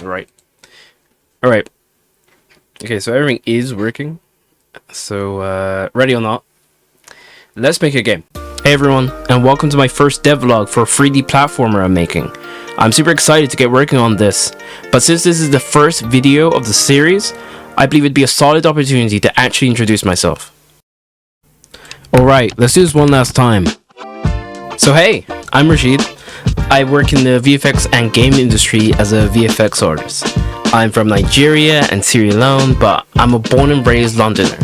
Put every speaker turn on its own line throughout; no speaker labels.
Right. All right. Okay, so everything is working. So, ready or not, let's make a game. Hey everyone, and welcome to my first devlog for a 3D platformer I'm making. I'm super excited to get working on this, but since this is the first video of the series, I believe it'd be a solid opportunity to actually introduce myself. Alright, let's do this one last time. So hey, I'm Rashid. I work in the VFX and game industry as a VFX artist. I'm from Nigeria and Sierra Leone, but I'm a born and raised Londoner.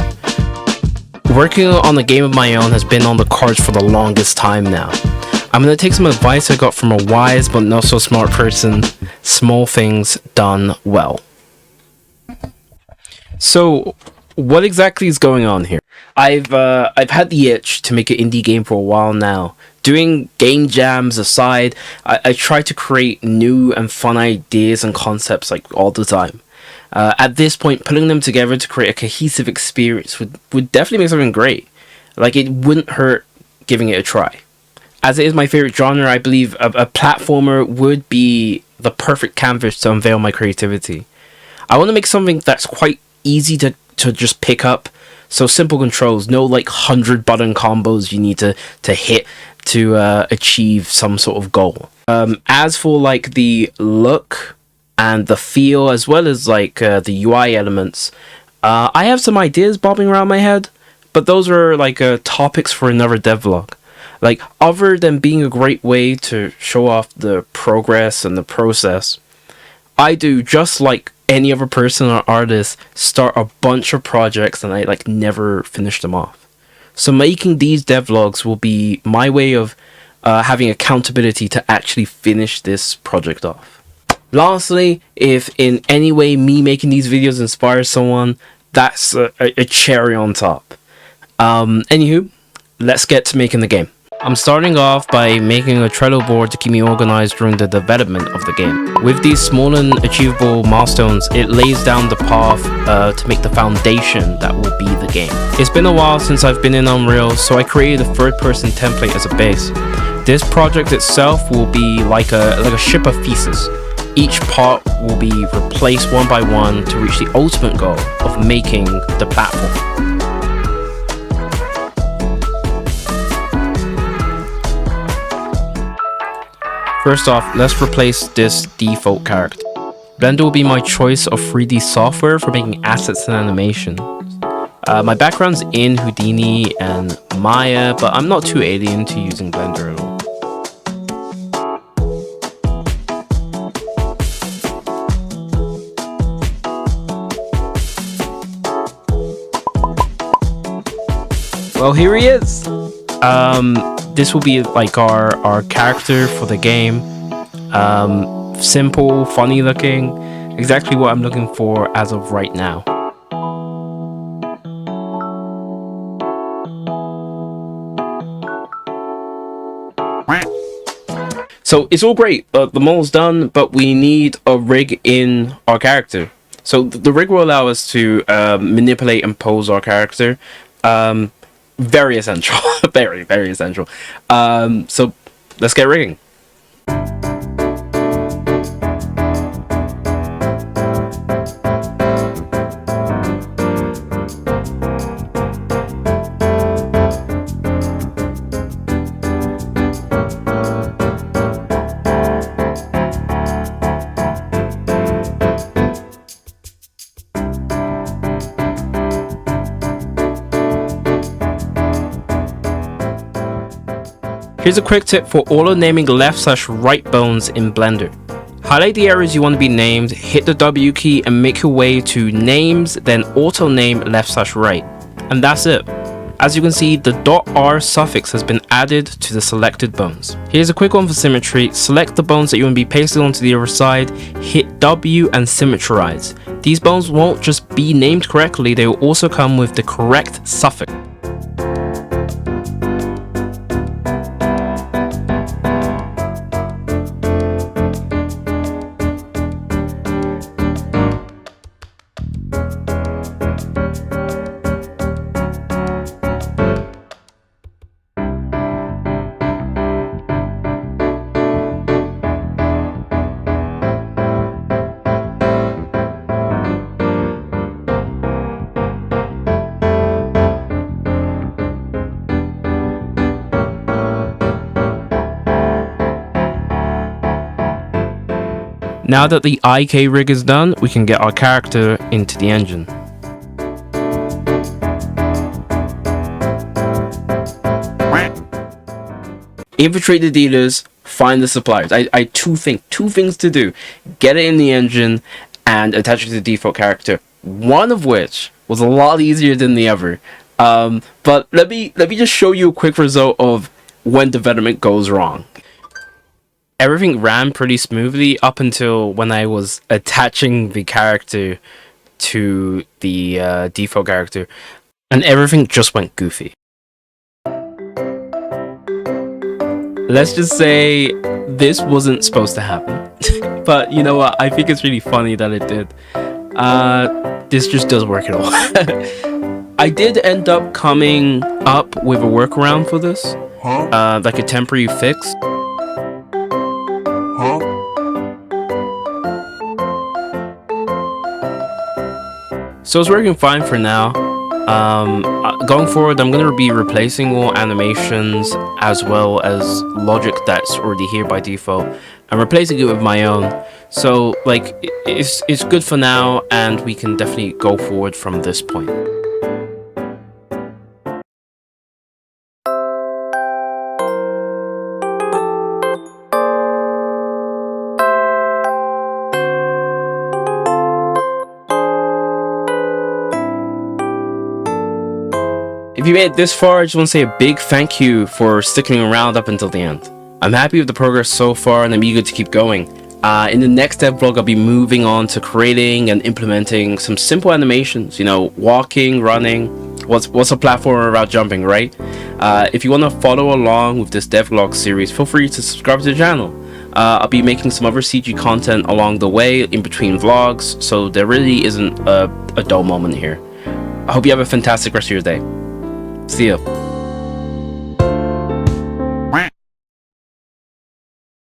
Working on a game of my own has been on the cards for the longest time now. I'm going to take some advice I got from a wise but not so smart person. Small things done well. So, what exactly is going on here? I've had the itch to make an indie game for a while now. Doing game jams aside, I try to create new and fun ideas and concepts like all the time. At this point, putting them together to create a cohesive experience would definitely make something great. Like, it wouldn't hurt giving it a try. As it is my favorite genre, I believe a platformer would be the perfect canvas to unveil my creativity. I want to make something that's quite easy to just pick up. So simple controls, no like 100 button combos you need to hit to achieve some sort of goal. As for like the look and the feel, as well as like the UI elements, I have some ideas bobbing around my head, but those are like topics for another devlog. Like, other than being a great way to show off the progress and the process, I do, just like any other person or artist, start a bunch of projects and I like never finish them off. So making these devlogs will be my way of having accountability to actually finish this project off. Lastly, if in any way me making these videos inspires someone, that's a cherry on top. Anywho, let's get to making the game. I'm starting off by making a Trello board to keep me organized during the development of the game. With these small and achievable milestones, it lays down the path to make the foundation that will be the game. It's been a while since I've been in Unreal, so I created a third-person template as a base. This project itself will be like a ship of pieces. Each part will be replaced one by one to reach the ultimate goal of making the platform. First off, let's replace this default character. Blender will be my choice of 3D software for making assets and animation. My background's in Houdini and Maya, but I'm not too alien to using Blender at all. Well, here he is! This will be like our character for the game. Simple, funny looking, exactly what I'm looking for as of right now. So it's all great, the model's done, but we need a rig in our character. So the rig will allow us to manipulate and pose our character. Very essential. very essential. So let's get rigging. Here's a quick tip for auto naming left/right bones in Blender. Highlight the areas you want to be named, hit the W key and make your way to names, then auto name left/right. And that's it. As you can see, the .r suffix has been added to the selected bones. Here's a quick one for symmetry. Select the bones that you want to be pasted onto the other side, hit W and symmetrize. These bones won't just be named correctly, they will also come with the correct suffix. Now that the IK rig is done, we can get our character into the engine. Infiltrate the dealers, find the suppliers. I two things to do. Get it in the engine and attach it to the default character. One of which was a lot easier than the other. But let me just show you a quick result of when development goes wrong. Everything ran pretty smoothly up until when I was attaching the character to the default character, and everything just went goofy. Let's just say this wasn't supposed to happen. But you know what? I think it's really funny that it did. This just doesn't work at all. I did end up coming up with a workaround for this, like a temporary fix. So it's working fine for now. Going forward, I'm going to be replacing all animations as well as logic that's already here by default. I'm replacing it with my own. So like it's good for now, and we can definitely go forward from this point. If you made it this far, I just want to say a big thank you for sticking around up until the end. I'm happy with the progress so far, and I'm eager to keep going. In the next devlog, I'll be moving on to creating and implementing some simple animations. You know, walking, running. What's a platformer without jumping, right? If you want to follow along with this devlog series, feel free to subscribe to the channel. I'll be making some other CG content along the way in between vlogs, so there really isn't a dull moment here. I hope you have a fantastic rest of your day. See ya.